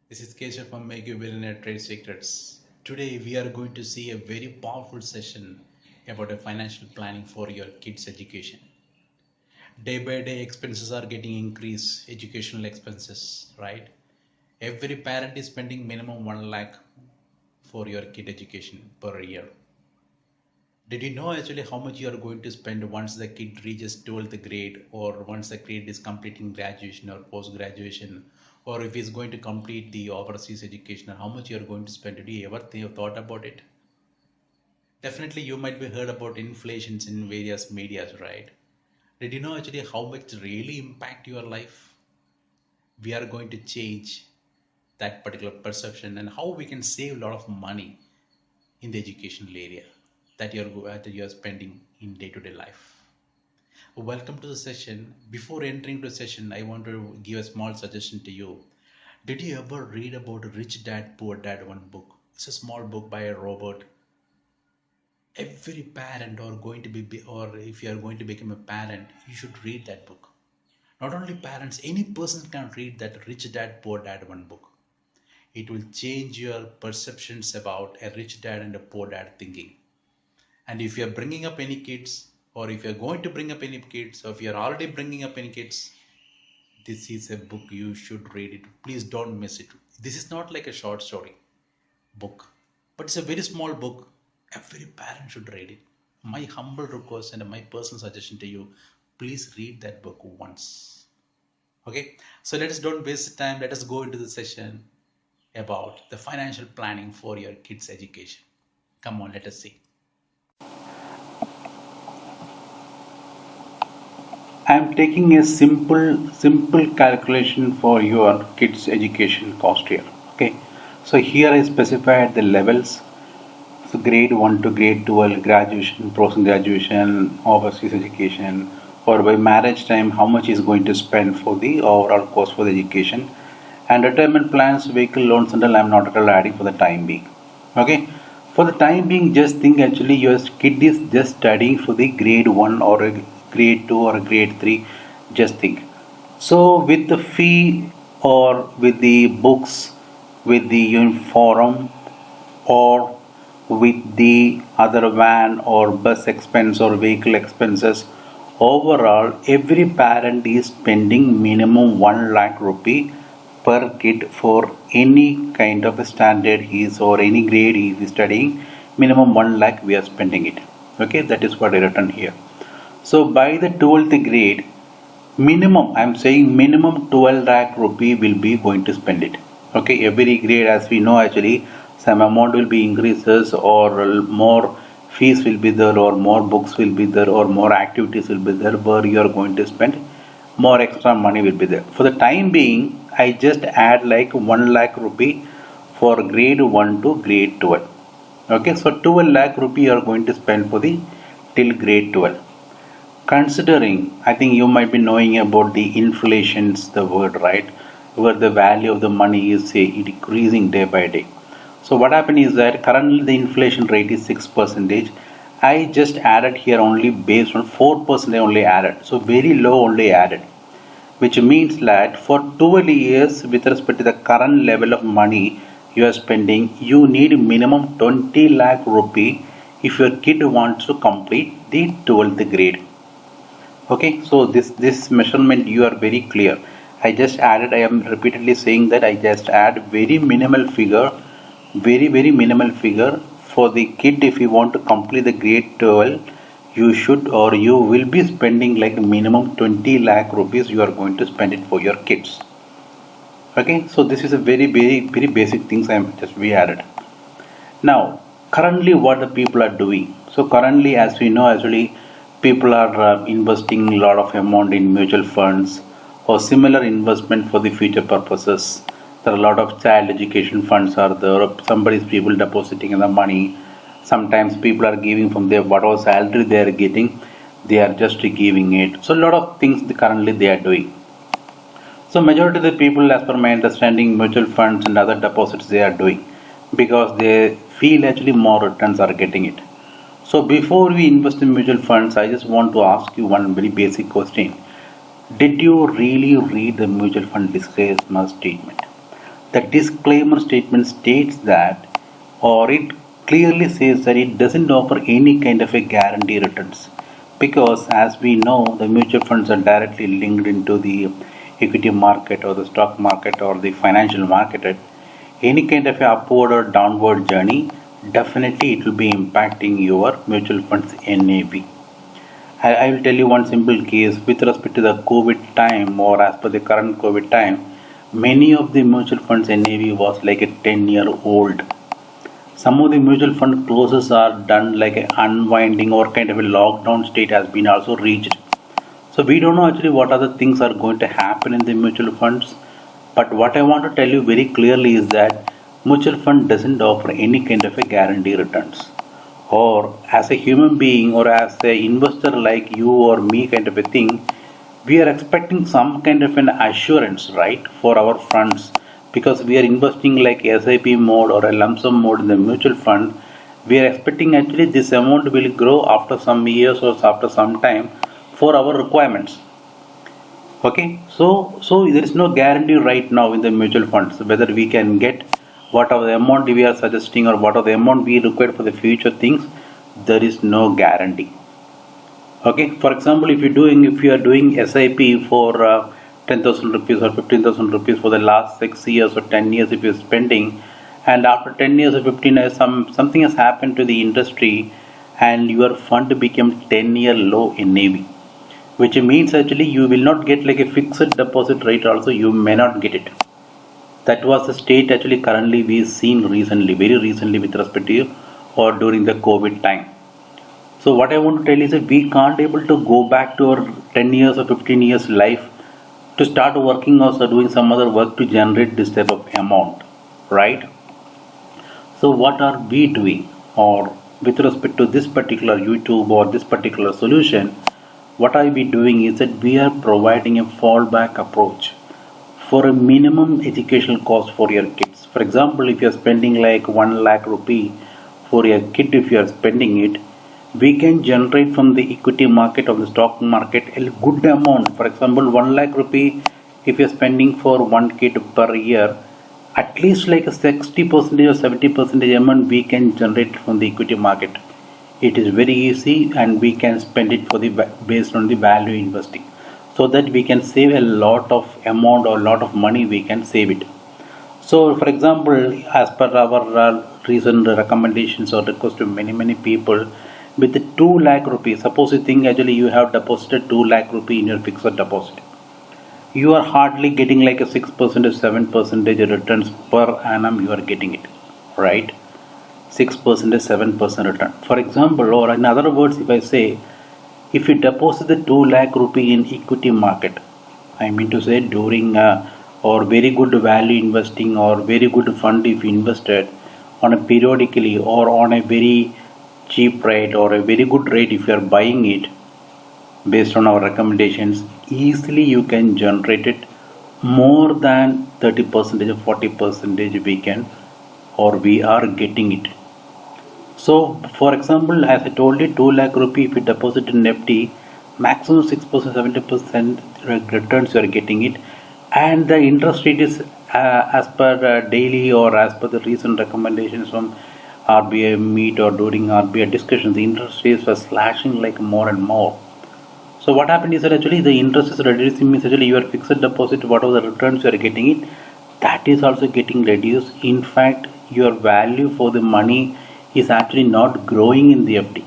This is Keshav from MakeyouBillionaire Trade Secrets. Today we are going to see a very powerful session about a financial planning for your kids' education. Day by day expenses are getting increased, educational expenses, right? Every parent is spending minimum 1 lakh for your kid education per year. Did you know actually how much you are going to spend once the kid reaches 12th grade or once the kid is completing graduation or post graduation or if he's going to complete the overseas education, how much you are going to spend? Did you ever thought about it? Definitely you might be heard about inflations in various medias, right? Did you know actually how much really impact your life? We are going to change that particular perception and how we can save a lot of money in the educational area that you're spending in day-to-day life. Welcome to the session. Before entering the session, I want to give a small suggestion to you. Did you ever read about Rich Dad Poor Dad one book? It's a small book by a Robert. Every parent or going to be or if you are going to become a parent, you should read that book. Not only parents, any person can read that Rich Dad Poor Dad one book. It will change your perceptions about a rich dad and a poor dad thinking. And if you're bringing up any kids, or if you're going to bring up any kids, or if you're already bringing up any kids, this is a book you should read it. Please don't miss it. This is not like a short story book, but it's a very small book. Every parent should read it. My humble request and my personal suggestion to you, please read that book once. Okay, so let us don't waste time. Let us go into the session about the financial planning for your kids' education. Come on, let us see. I am taking a simple calculation for your kids education cost here. Okay, so here I specified the levels. So grade 1 to grade 12, graduation, post graduation, overseas education, or by marriage time how much is going to spend for the overall cost for the education, and retirement plans, vehicle loans and all I am not at all adding for the time being. Okay, for the time being, just think actually your kid is just studying for the grade 1 or a grade 2 or a grade 3. Just think. So with the fee or with the books, with the uniform or with the other van or bus expense or vehicle expenses, overall every parent is spending minimum 1 lakh rupee per kid for any kind of a standard he is or any grade he is studying. Minimum 1 lakh we are spending it. Okay, that is what I written here. So by the 12th grade, minimum I am saying minimum 12 lakh rupee will be going to spend it. Okay, every grade as we know actually some amount will be increases or more fees will be there or more books will be there or more activities will be there where you are going to spend more extra money will be there. For the time being, I just add like 1 lakh rupee for grade 1 to grade 12. Okay, so 12 lakh rupee you are going to spend for the till grade 12. Considering, I think you might be knowing about the inflations, the word, right? Where the value of the money is say decreasing day by day. So what happened is that currently the inflation rate is 6%. I just added here only based on 4% I only added. So very low only added. Which means that for 12 years with respect to the current level of money you are spending, you need minimum 20 lakh rupee if your kid wants to complete the 12th grade. Okay, so this measurement you are very clear. I just added, I am repeatedly saying that I just add very minimal figure, very minimal figure for the kid. If you want to complete the grade 12, you should or you will be spending like minimum 20 lakh rupees you are going to spend it for your kids. Okay, so this is a very basic things I am just we added. Now currently what the people are doing. So currently as we know actually people are investing a lot of amount in mutual funds or similar investment for the future purposes. There are a lot of child education funds are there. Somebody's people depositing in the money. Sometimes people are giving from their whatever salary they are getting, they are just giving it. So a lot of things currently they are doing. So majority of the people, as per my understanding, mutual funds and other deposits they are doing because they feel actually more returns are getting it. So before we invest in mutual funds, I just want to ask you one very basic question. Did you really read the mutual fund disclaimer statement? The disclaimer statement states that, or it clearly says that it doesn't offer any kind of a guarantee returns, because as we know the mutual funds are directly linked into the equity market or the stock market or the financial market. Any kind of a upward or downward journey, definitely it will be impacting your mutual funds NAV. I will tell you one simple case with respect to the COVID time, or as per the current COVID time, many of the mutual funds NAV was like a 10-year old. Some of the mutual fund closes are done like an unwinding, or kind of a lockdown state has been also reached. So we don't know actually what other things are going to happen in the mutual funds. But what I want to tell you very clearly is that mutual fund doesn't offer any kind of a guarantee returns. Or as a human being or as an investor like you or me kind of a thing, we are expecting some kind of an assurance, right, for our funds, because we are investing like SIP mode or a lump sum mode in the mutual fund. We are expecting actually this amount will grow after some years or after some time for our requirements. Okay, so there is no guarantee right now in the mutual funds whether we can get whatever the amount we are suggesting or whatever the amount we require for the future things. There is no guarantee. Okay, for example, if you are doing SIP for 10,000 rupees or 15,000 rupees for the last 6 years or 10 years, if you are spending, and after 10 years or 15 years something has happened to the industry and your fund became 10-year low in NAV, which means actually you will not get like a fixed deposit rate, also you may not get it. That was the state actually currently we seen recently, very recently, with respect to or during the COVID time. So what I want to tell is that we can't able to go back to our 10 years or 15 years life to start working or doing some other work to generate this type of amount, right? So what are we doing, or with respect to this particular YouTube or this particular solution, what are we doing is that we are providing a fallback approach for a minimum educational cost for your kids. For example, if you are spending like 1 lakh rupee for your kid, if you are spending it, we can generate from the equity market or the stock market a good amount. For example, 1 lakh rupee, if you are spending for one kid per year, at least like a 60% or 70% amount we can generate from the equity market. It is very easy and we can spend it for the based on the value investing, so that we can save a lot of amount or lot of money, we can save it. So for example, as per our recent recommendations or request to many people, with 2 lakh rupees, suppose you think actually you have deposited 2 lakh rupee in your fixed deposit, you are hardly getting like a 6% or 7% returns per annum, you are getting it, right? 6% or 7% return, for example. Or in other words, if I say, if you deposit the 2 lakh rupee in equity market, I mean to say during or very good value investing or very good fund, if you invested on a periodically or on a very cheap rate or a very good rate, if you are buying it based on our recommendations, easily you can generate it more than 30% or 40% we can, or we are getting it. So for example, as I told you, 2 lakh rupee if you deposit in FD, maximum 6% 70% returns you are getting it, and the interest rate is as per daily or as per the recent recommendations from RBI meet or during RBI discussions, the interest rates were slashing like more and more. So what happened is that actually the interest is reducing, means actually your fixed deposit, whatever the returns you are getting it, that is also getting reduced. In fact, your value for the money is actually not growing in the FD.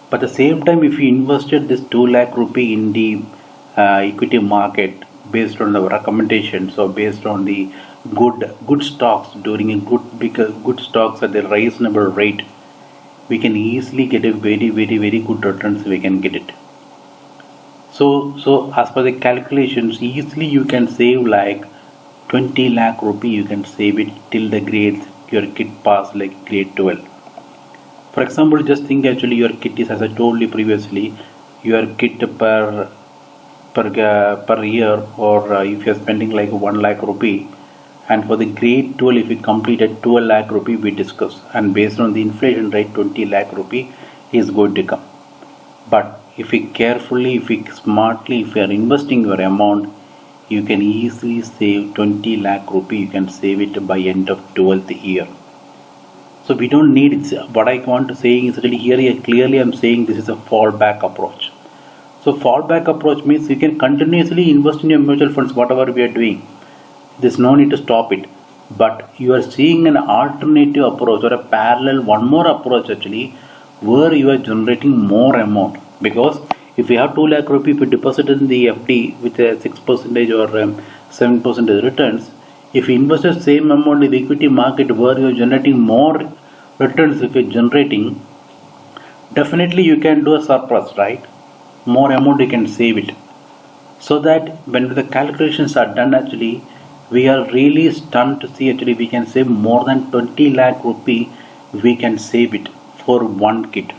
But at the same time, if you invested this 2 lakh rupee in the equity market based on the recommendations or based on the good stocks during a good stocks at the reasonable rate, we can easily get a very good returns, we can get it. So as per the calculations, easily you can save like 20 lakh rupee, you can save it till the grades your kid pass like grade 12. For example, just think actually your kid is, as I told you previously, your kid per year, or if you are spending like 1 lakh rupee, and for the grade 12 if you complete at 12 lakh rupee we discuss, and based on the inflation rate 20 lakh rupee is going to come. But if we carefully, if we smartly, if we are investing your amount, you can easily save 20 lakh rupee. You can save it by end of 12th year. So we don't need it. What I want to say is really here clearly I'm saying this is a fallback approach. So fallback approach means you can continuously invest in your mutual funds whatever we are doing. There's no need to stop it. But you are seeing an alternative approach or a parallel one more approach actually where you are generating more amount. Because if you have 2 lakh rupee, if you deposit in the FD with a 6% or 7% returns, if you invest the same amount in the equity market where you are generating more returns, if you are generating, definitely you can do a surplus, right? More amount you can save it. So that when the calculations are done, actually, we are really stunned to see actually we can save more than 20 lakh rupee. We can save it for one kid.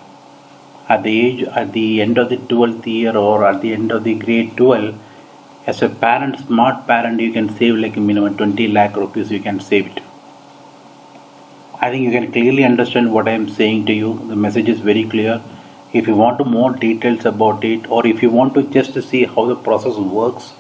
At the end of the 12th year or at the end of the grade 12, as a parent, smart parent, you can save like a minimum 20 lakh rupees. You can save it. I think you can clearly understand what I am saying to you. The message is very clear. If you want more details about it, or if you want to just see how the process works,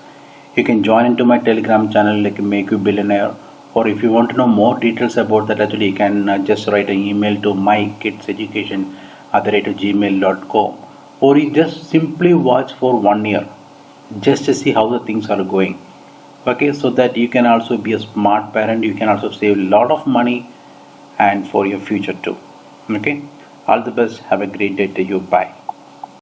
you can join into my Telegram channel like Make You Billionaire. Or if you want to know more details about that, actually you can just write an email to mykidseducation@gmail.com, or you just simply watch for 1 year just to see how the things are going. Okay, so that you can also be a smart parent. You can also save a lot of money and for your future too. Okay, all the best. Have a great day to you. Bye.